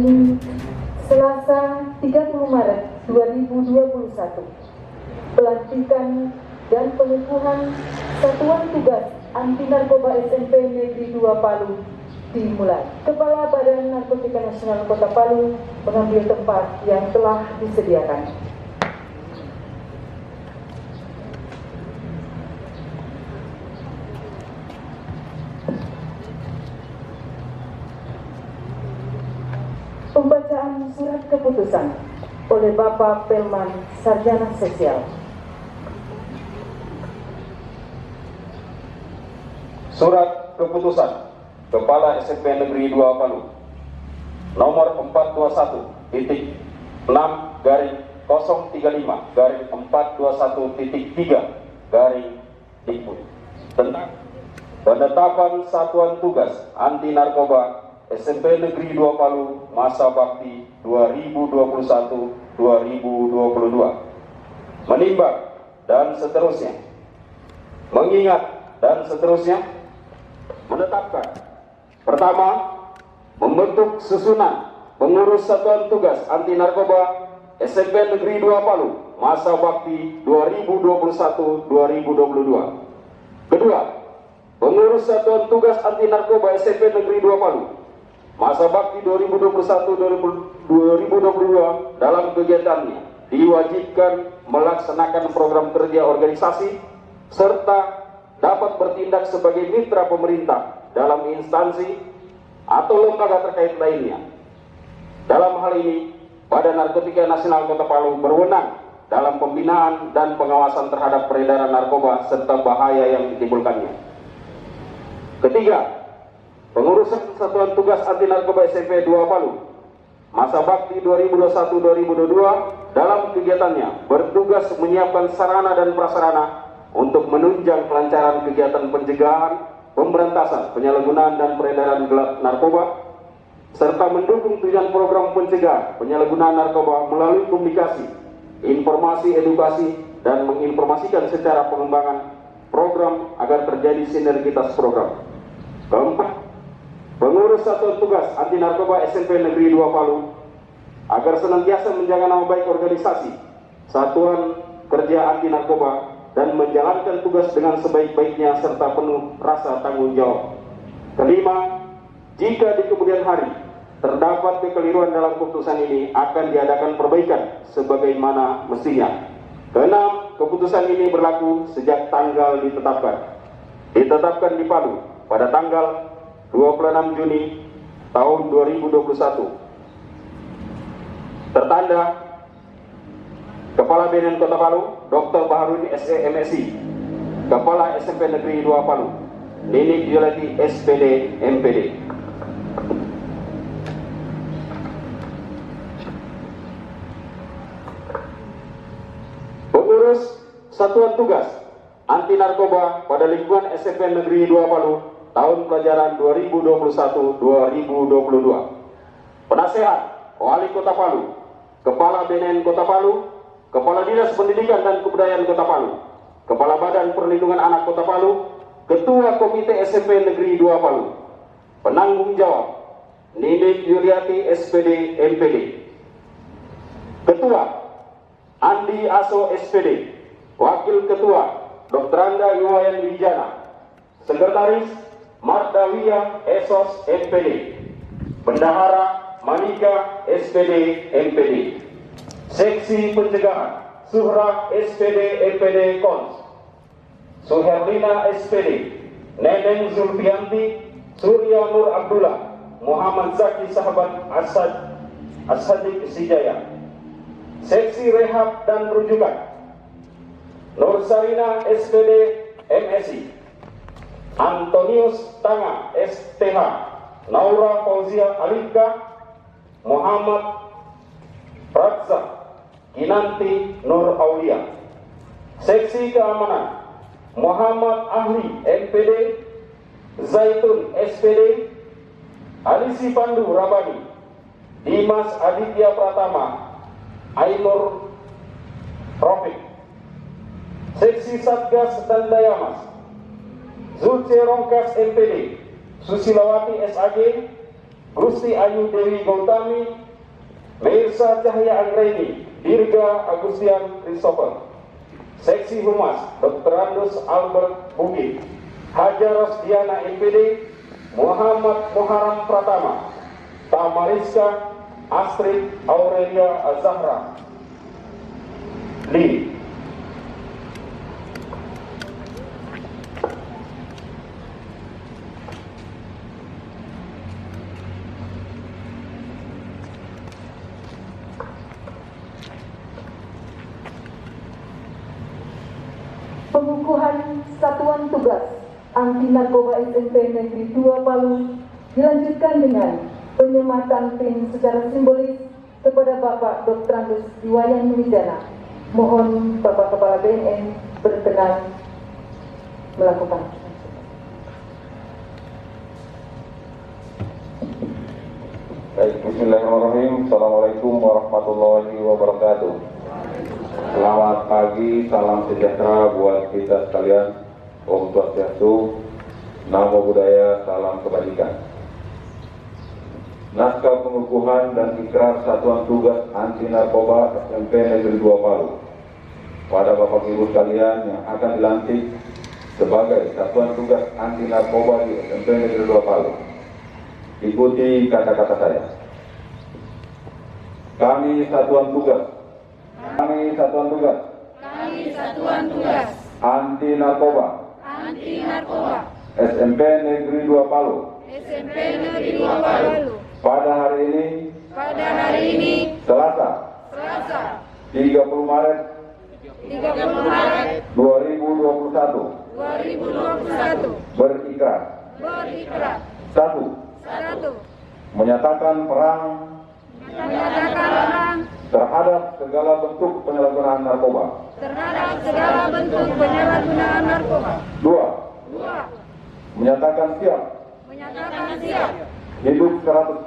ini Selasa 30 Maret 2021, pelantikan dan pengukuhan Satuan Tugas Anti Narkoba SMP Negeri 2 Palu dimulai. Kepala Badan Narkotika Nasional Kota Palu mengambil tempat yang telah disediakan. Pembacaan surat keputusan oleh Bapak Pelman, Sarjana Sosial. Surat keputusan Kepala SMP Negeri 2 Palu nomor 421-035-421.3/Dikbud tentang penetapan Satuan Tugas Anti Narkoba SMP Negeri 2 Palu masa bakti 2021-2022, menimbang dan seterusnya, mengingat dan seterusnya, menetapkan: pertama, membentuk susunan pengurus Satuan Tugas Anti Narkoba SMP Negeri 2 Palu masa bakti 2021-2022. Kedua, pengurus Satuan Tugas Anti Narkoba SMP Negeri 2 Palu masa bakti 2021-2022 dalam kegiatannya diwajibkan melaksanakan program kerja organisasi serta dapat bertindak sebagai mitra pemerintah dalam instansi atau lembaga terkait lainnya. Dalam hal ini, Badan Narkotika Nasional Kota Palu berwenang dalam pembinaan dan pengawasan terhadap peredaran narkoba serta bahaya yang ditimbulkannya. Ketiga, pengurusan Satuan Tugas Anti Narkoba SMP 2 Palu masa bakti 2021-2022 dalam kegiatannya bertugas menyiapkan sarana dan prasarana untuk menunjang kelancaran kegiatan pencegahan, pemberantasan, penyalahgunaan dan peredaran gelap narkoba, serta mendukung tujuan program pencegahan penyalahgunaan narkoba melalui komunikasi, informasi, edukasi, dan menginformasikan secara pengembangan program agar terjadi sinergitas program. Keempat, pengurus Satuan Tugas Anti Narkoba SMP Negeri 2 Palu agar senantiasa menjaga nama baik organisasi Satuan Kerja Anti Narkoba dan menjalankan tugas dengan sebaik-baiknya serta penuh rasa tanggung jawab. Kelima, jika di kemudian hari terdapat kekeliruan dalam keputusan ini akan diadakan perbaikan sebagaimana mestinya. Keenam, keputusan ini berlaku sejak tanggal ditetapkan di Palu pada tanggal 26 Juni tahun 2021. Tertanda Kepala BNN Kota Palu, Dr. Baharudin SE MSI. Kepala SMP Negeri 2 Palu, Ninik Yolati SPD MPD. Pengurus Satuan Tugas Anti Narkoba pada lingkungan SMP Negeri 2 Palu tahun pelajaran 2021-2022. Penasehat Wali Kota Palu, Kepala BNN Kota Palu, Kepala Dinas Pendidikan dan Kebudayaan Kota Palu, Kepala Badan Perlindungan Anak Kota Palu, Ketua Komite SMP Negeri 2 Palu. Penanggung jawab Ninik Yuliati SPD MPD. Ketua Andi Aso SPD. Wakil Ketua Dr. Anda Yuwayan Wijana. Sekretaris Mardawiyah Esos MPD. Bendahara Manika SPD MPD. Seksi Pencegahan Suhra SPD MPD Kons, Suherlina SPD, Neneng Zulfianti, Surya Nur Abdullah, Muhammad Zaki Sahabat Asadik Sijaya. Seksi Rehab dan Rujukan Nur Sarina SPD MSI, Antonius Tanga STH, Naura Fauzia Alika, Muhammad Ratsa Kinanti Nur Aulia. Seksi Keamanan Muhammad Ahli MPD, Zaitun SPD, Alisi Pandu Rabani, Dimas Aditya Pratama, Ainur Rofik. Seksi Satgas dan Dayamas Zulce Rongkas MPD, Susilawati SAG, Gusti Ayu Dewi Gautami, Mirsa Cahya Anggraini, Dirga Agustian Christopher. Seksi Humas Dr. Andus Albert Bukit, Hajar Rosdiana MPD, Muhammad Muharam Pratama, Tamariska Astrid Aurelia Azahra Lee. Pengukuhan Satuan Tugas Anti Narkoba SMP Negeri 2 Palu dilanjutkan dengan penyematan pin secara simbolis kepada Bapak Dr. Andus Iwayan Wijana. Mohon Bapak Kepala BNN berkenan melakukan. Baik, bismillahirrahmanirrahim. Assalamualaikum warahmatullahi wabarakatuh. Selamat pagi, salam sejahtera buat kita sekalian. Om Swastiastu, Namo Buddhaya, salam kebajikan. Naskah pengukuhan dan ikrar Satuan Tugas Anti Narkoba SMP Negeri 2 Palu pada Bapak Ibu sekalian yang akan dilantik sebagai Satuan Tugas Anti Narkoba di SMP Negeri 2 Palu. Ikuti kata-kata saya. Kami Satuan Tugas Anti Narkoba SMP Negeri 2 Palu pada hari ini Selasa 30 Maret 2021 berikrar. 1. Menyatakan perang terhadap segala bentuk penyalahgunaan narkoba. 2. Menyatakan siap hidup 100%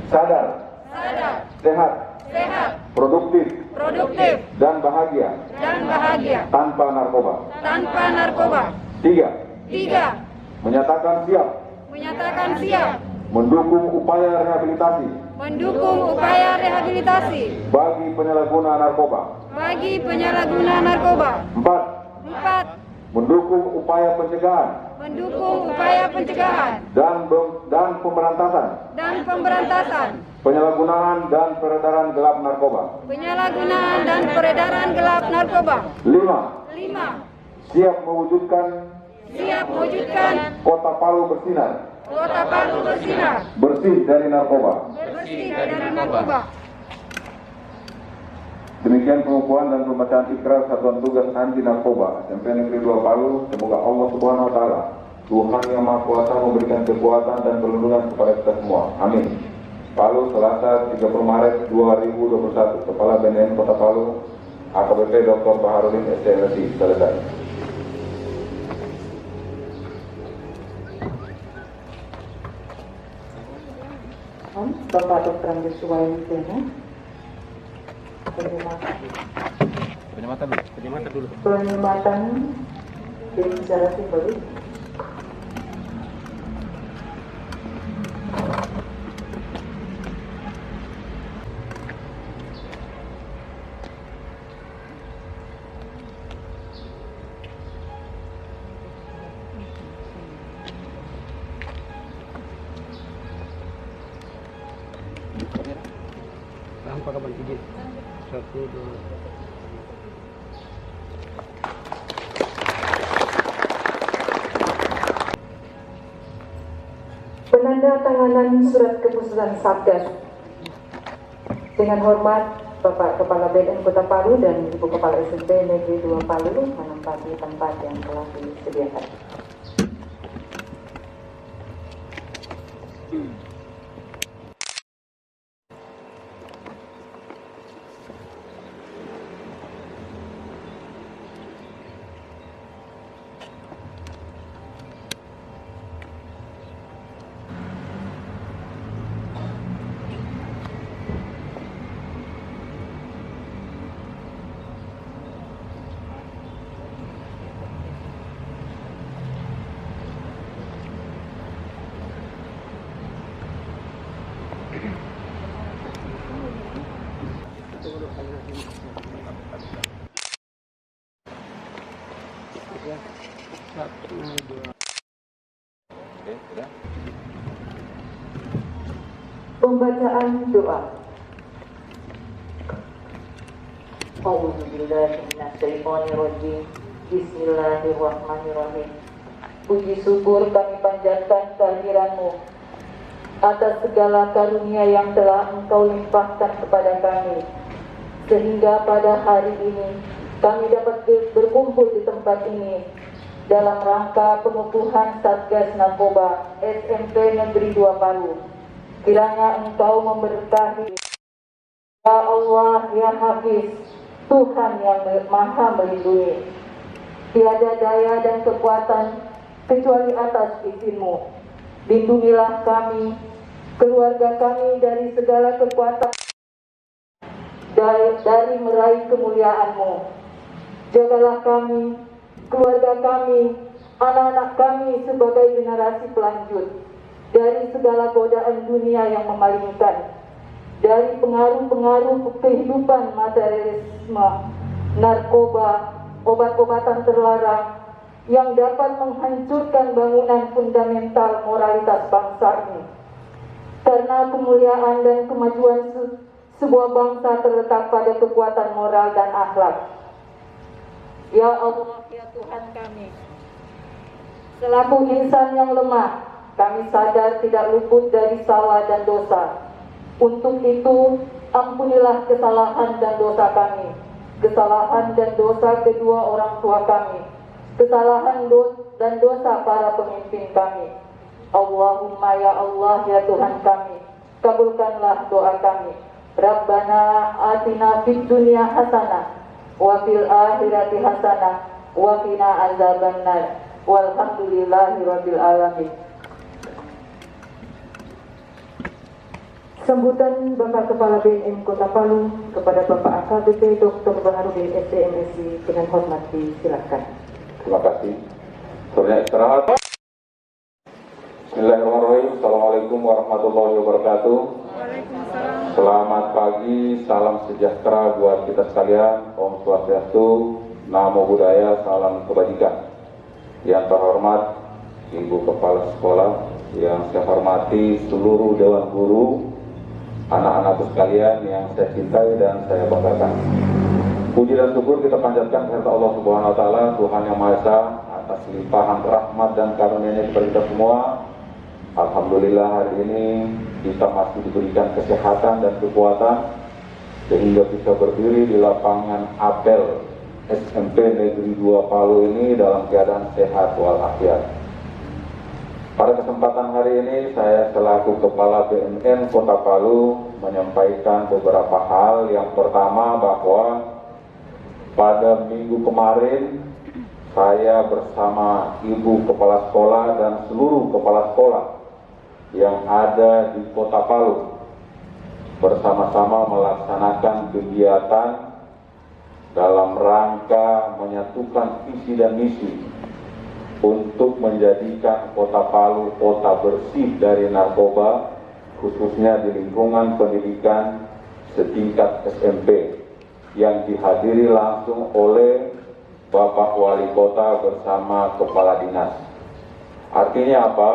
sadar, sehat, produktif, dan bahagia tanpa narkoba. 3. Menyatakan siap mendukung upaya rehabilitasi bagi penyalahguna narkoba. 4. Mendukung upaya pencegahan dan pemberantasan penyalahgunaan dan peredaran gelap narkoba. 5. Siap mewujudkan Kota Palu bersinar bersih dari narkoba. Demikian pengukuhan dan pembacaan ikrar Satuan Tugas Anti Narkoba SMP Negeri 2 Palu. Semoga Allah Subhanahu wa Ta'ala, Tuhan yang Maha Kuasa, memberikan kekuatan dan perlindungan kepada kita semua. Amin. Palu, Selasa 30 Maret 2021. Kepala BNN Kota Palu, AKBP Dr. Baharudin SCLSI. Selesai. Bapak Dr. Andus Iwayan Wijana. Penyematan pin secara simbolis. Kapan izin? 1, 2. Penandatanganan surat keputusan Satgas. Dengan hormat Bapak Kepala BNN Kota Palu dan Ibu Kepala SMP Negeri 2 Palu menempati tempat yang telah disediakan. Ya, 1, 2. Oke, sudah. Pembacaan doa. A'udzubillahiminasyaitonirrajim. Bismillahirrahmanirrahim. Puji syukur kami panjatkan kehadiran-Mu atas segala karunia yang telah Engkau limpahkan kepada kami, sehingga pada hari ini kami dapat berkumpul di tempat ini dalam rangka pengukuhan Satgas Narkoba SMP Negeri 2 Palu. Kiranya Engkau memberkahi. Ya Allah, ya Hafiz, Tuhan yang maha melindungi. Tiada daya dan kekuatan kecuali atas izin-Mu. Lindungilah kami, keluarga kami dari segala kekuatan dari meraih kemuliaan-Mu. Jagalah kami, keluarga kami, anak-anak kami sebagai generasi pelanjut dari segala godaan dunia yang memalingkan, dari pengaruh-pengaruh kehidupan materialisme, narkoba, obat-obatan terlarang yang dapat menghancurkan bangunan fundamental moralitas bangsa ini. Karena kemuliaan dan kemajuan sebuah bangsa terletak pada kekuatan moral dan akhlak. Ya Allah, ya Tuhan kami, selaku insan yang lemah, kami sadar tidak luput dari salah dan dosa. Untuk itu, ampunilah kesalahan dan dosa kami, kesalahan dan dosa kedua orang tua kami, kesalahan dan dosa para pemimpin kami. Allahumma ya Allah, ya Tuhan kami, kabulkanlah doa kami. Rabbana atina fid dunya hasanah wa fil akhirati hasanah wa qina azabannar. Walhamdulillahirabbil alamin. Sambutan Bapak Kepala BNN Kota Palu kepada Bapak AKBP Dr. Baharudin SDMSI dengan hormat disilakan. Terima kasih. Surya istirahat. Bismillahirrahmanirrahim. Assalamualaikum warahmatullahi wabarakatuh. Selamat pagi, salam sejahtera buat kita sekalian. Om Swastiastu, Namo Buddhaya, salam kebajikan. Yang terhormat Ibu Kepala Sekolah, yang saya hormati seluruh Dewan Guru, anak-anakku sekalian yang saya cintai dan saya banggakan. Puji dan syukur kita panjatkan kepada Allah Subhanahu wa taala, Tuhan yang Maha Esa, atas limpahan rahmat dan karunia-Nya kepada kita semua. Alhamdulillah hari ini kita masih diberikan kesehatan dan kekuatan sehingga bisa berdiri di lapangan apel SMP Negeri 2 Palu ini dalam keadaan sehat walafiat. Pada kesempatan hari ini saya selaku Kepala BNN Kota Palu menyampaikan beberapa hal. Yang pertama, bahwa pada minggu kemarin saya bersama Ibu Kepala Sekolah dan seluruh Kepala Sekolah yang ada di Kota Palu bersama-sama melaksanakan kegiatan dalam rangka menyatukan visi dan misi untuk menjadikan Kota Palu kota bersih dari narkoba, khususnya di lingkungan pendidikan setingkat SMP, yang dihadiri langsung oleh Bapak Wali Kota bersama Kepala Dinas. Artinya apa?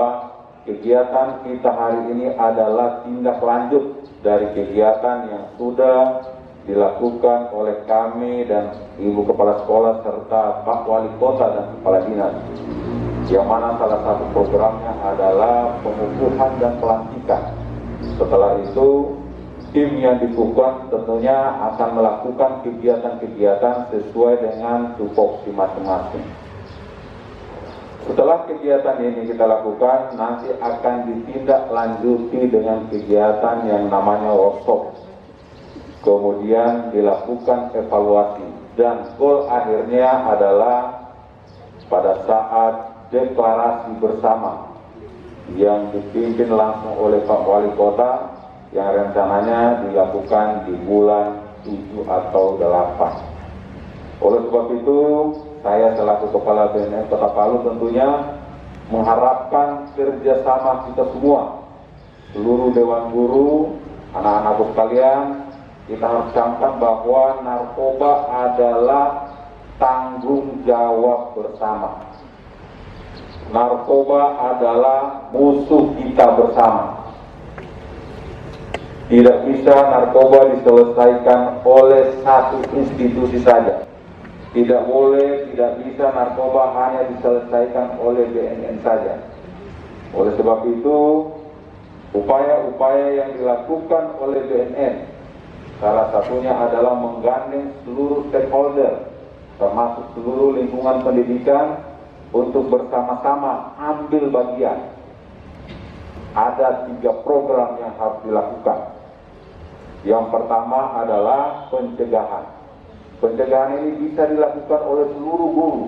Kegiatan kita hari ini adalah tindak lanjut dari kegiatan yang sudah dilakukan oleh kami dan Ibu Kepala Sekolah serta Pak Wali Kota dan Kepala Dinas, yang mana salah satu programnya adalah pengukuhan dan pelantikan. Setelah itu, tim yang dikukuhkan tentunya akan melakukan kegiatan-kegiatan sesuai dengan tupoksi masing-masing. Setelah kegiatan ini kita lakukan, nanti akan ditindaklanjuti dengan kegiatan yang namanya workshop. Kemudian dilakukan evaluasi dan goal akhirnya adalah pada saat deklarasi bersama yang dipimpin langsung oleh Pak Wali Kota, yang rencananya dilakukan di bulan 7 atau 8. Oleh sebab itu, saya selaku Kepala BNN Kota Palu tentunya mengharapkan kerjasama kita semua, seluruh Dewan Guru, anak-anakku sekalian, kita harus camkan bahwa narkoba adalah tanggung jawab bersama. Narkoba adalah musuh kita bersama. Tidak bisa narkoba diselesaikan oleh satu institusi saja. Tidak bisa narkoba hanya diselesaikan oleh BNN saja. Oleh sebab itu, upaya-upaya yang dilakukan oleh BNN, salah satunya adalah menggandeng seluruh stakeholder, termasuk seluruh lingkungan pendidikan, untuk bersama-sama ambil bagian. Ada 3 program yang harus dilakukan. Yang pertama adalah pencegahan. Pencegahan ini bisa dilakukan oleh seluruh guru.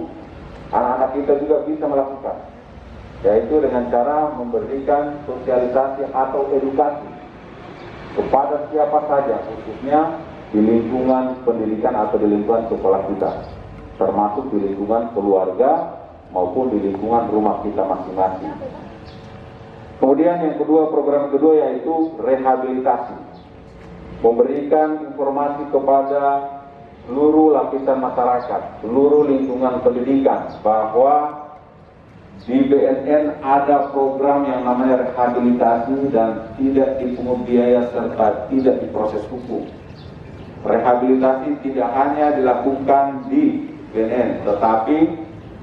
Anak-anak kita juga bisa melakukan, yaitu dengan cara memberikan sosialisasi atau edukasi kepada siapa saja, khususnya di lingkungan pendidikan atau di lingkungan sekolah kita, termasuk di lingkungan keluarga maupun di lingkungan rumah kita masing-masing. Kemudian yang kedua, program kedua yaitu rehabilitasi. Memberikan informasi kepada seluruh lapisan masyarakat, seluruh lingkungan pendidikan, bahwa di BNN ada program yang namanya rehabilitasi dan tidak dipungut biaya serta tidak diproses hukum. Rehabilitasi tidak hanya dilakukan di BNN, tetapi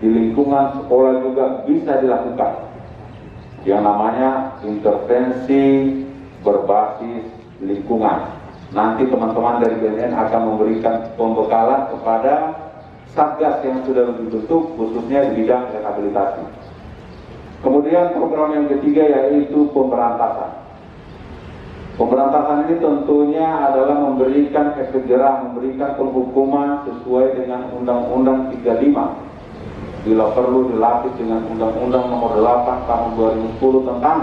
di lingkungan sekolah juga bisa dilakukan. Yang namanya intervensi berbasis lingkungan. Nanti teman-teman dari BNN akan memberikan pembekalan kepada satgas yang sudah dibentuk, khususnya di bidang rehabilitasi. Kemudian program yang ketiga yaitu pemberantasan. Pemberantasan ini tentunya adalah memberikan efek jerah, memberikan penghukuman sesuai dengan Undang-Undang 35. Bila perlu dilapis dengan Undang-Undang Nomor 8 Tahun 2010 tentang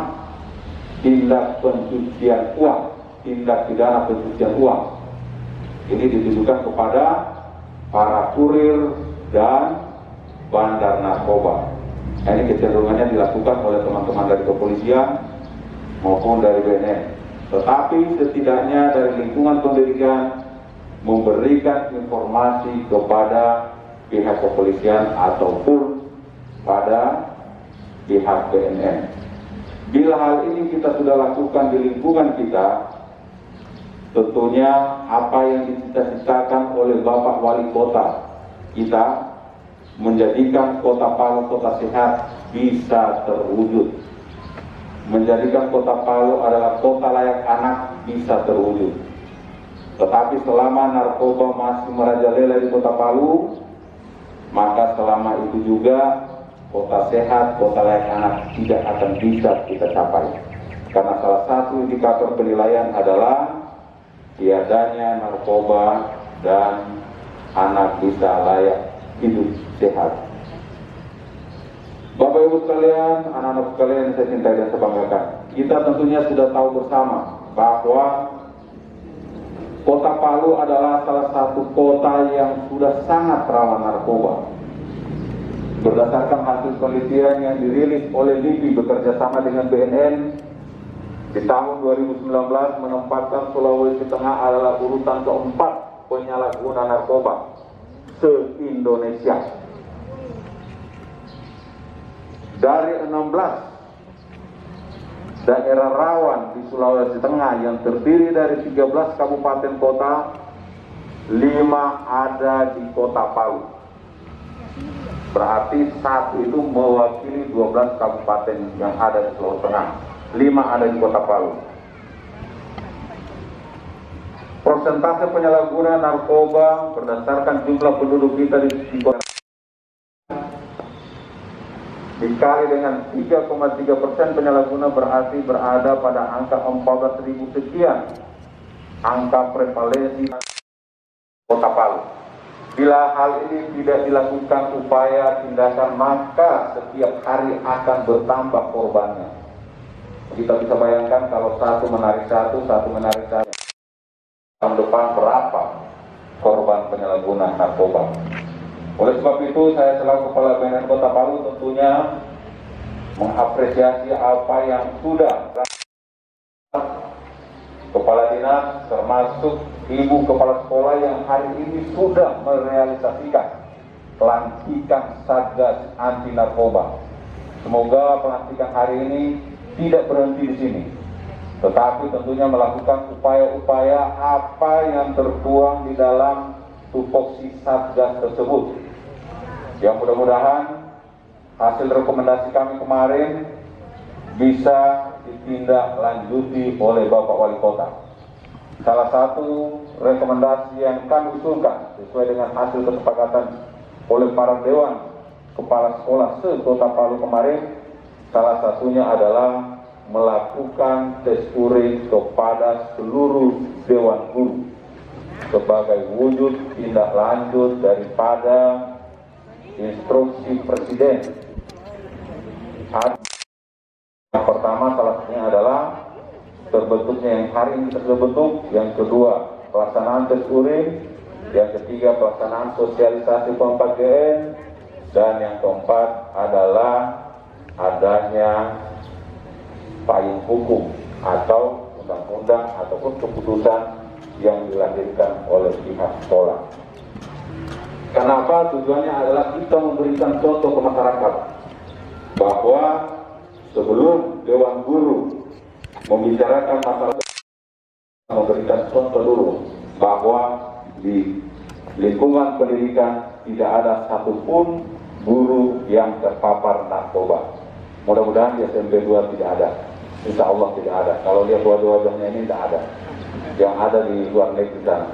tindak pencucian uang, tindak pidana pencucian uang. Ini ditujukan kepada para kurir dan bandar narkoba. Ini kecenderungannya dilakukan oleh teman-teman dari kepolisian maupun dari BNN. Tetapi setidaknya dari lingkungan pendidikan memberikan informasi kepada pihak kepolisian ataupun pada pihak BNN. Bila hal ini kita sudah lakukan di lingkungan kita, tentunya apa yang dicita-citakan oleh Bapak Wali Kota kita, menjadikan Kota Palu kota sehat, bisa terwujud. Menjadikan Kota Palu adalah kota layak anak, bisa terwujud. Tetapi selama narkoba masih merajalela di Kota Palu, maka selama itu juga kota sehat, kota layak anak tidak akan bisa kita capai. Karena salah satu indikator penilaian adalah tiadanya narkoba dan anak bisa layak hidup sehat. Bapak Ibu sekalian, anak-anak sekalian yang saya cintai dan saya banggakan, kita tentunya sudah tahu bersama bahwa Kota Palu adalah salah satu kota yang sudah sangat rawan narkoba. Berdasarkan hasil penelitian yang dirilis oleh LIPI bekerjasama dengan BNN, di tahun 2019 menempatkan Sulawesi Tengah adalah urutan keempat penyalahguna narkoba se-Indonesia. Dari 16 daerah rawan di Sulawesi Tengah yang terdiri dari 13 kabupaten kota, 5 ada di Kota Palu. Berarti satu itu mewakili 12 kabupaten yang ada di Sulawesi Tengah, 5 ada di Kota Palu. Persentase penyalahguna narkoba berdasarkan jumlah penduduk kita di kota dikali dengan 3,3% penyalahguna berarti berada pada angka 14.000 sekian angka prevalensi Kota Palu. Bila hal ini tidak dilakukan upaya tindakan, maka setiap hari akan bertambah korbannya. Kita bisa bayangkan kalau satu menarik satu menarik satu. Tahun depan berapa korban penyalahguna narkoba? Oleh sebab itu, saya selaku Kepala BNN Kota Palu tentunya mengapresiasi apa yang sudah Kepala Dinas termasuk Ibu Kepala Sekolah yang hari ini sudah merealisasikan pelantikan Satgas Anti Narkoba. Semoga pelantikan hari ini tidak berhenti di sini, tetapi tentunya melakukan upaya-upaya apa yang tertuang di dalam tupoksi Satgas tersebut. Yang mudah-mudahan hasil rekomendasi kami kemarin bisa ditindaklanjuti oleh Bapak Wali Kota. Salah satu rekomendasi yang kami usulkan sesuai dengan hasil kesepakatan oleh para dewan kepala sekolah se-Kota Palu kemarin, salah satunya adalah melakukan tes urin kepada seluruh dewan guru sebagai wujud tindak lanjut daripada instruksi Presiden. Yang pertama salah satunya adalah terbentuknya yang hari ini terbentuk, yang kedua pelaksanaan tes urin, yang ketiga pelaksanaan sosialisasi P4GN, dan yang keempat adalah adanya payung hukum atau undang-undang ataupun keputusan yang dilahirkan oleh pihak sekolah. Kenapa? Tujuannya adalah kita memberikan contoh ke masyarakat bahwa sebelum Dewan Guru membicarakan masalah, memberikan contoh dulu bahwa di lingkungan pendidikan tidak ada satupun guru yang terpapar narkoba. Mudah-mudahan di SMP 2 tidak ada, insya Allah tidak ada. Kalau lihat dua-duanya ini tidak ada, yang ada di luar negeri sana.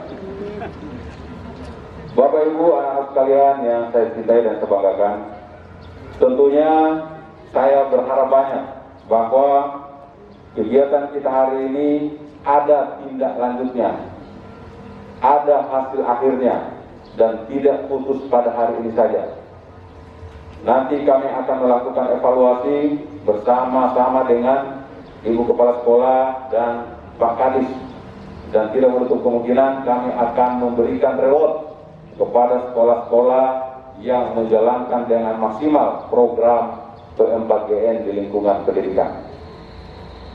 Bapak Ibu, anak-anak sekalian yang saya cintai dan sebanggakan, tentunya saya berharap banyak bahwa kegiatan kita hari ini ada tindak lanjutnya, ada hasil akhirnya, dan tidak putus pada hari ini saja. Nanti kami akan melakukan evaluasi bersama-sama dengan Ibu Kepala Sekolah dan Pak Kadis, dan tidak menutup kemungkinan kami akan memberikan reward kepada sekolah-sekolah yang menjalankan dengan maksimal program P4GN di lingkungan pendidikan.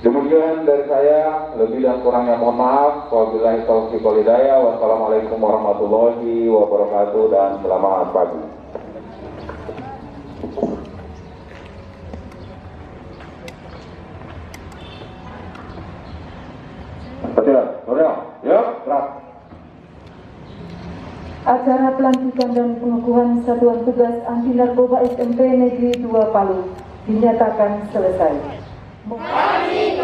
Demikian dari saya, lebih dan kurangnya mohon maaf. Wabillahi taufiq wal hidayah. Wassalamualaikum warahmatullahi wabarakatuh dan selamat pagi. Acara pelantikan dan pengukuhan Satuan Tugas Anti Narkoba SMP Negeri 2 Palu dinyatakan selesai. Kami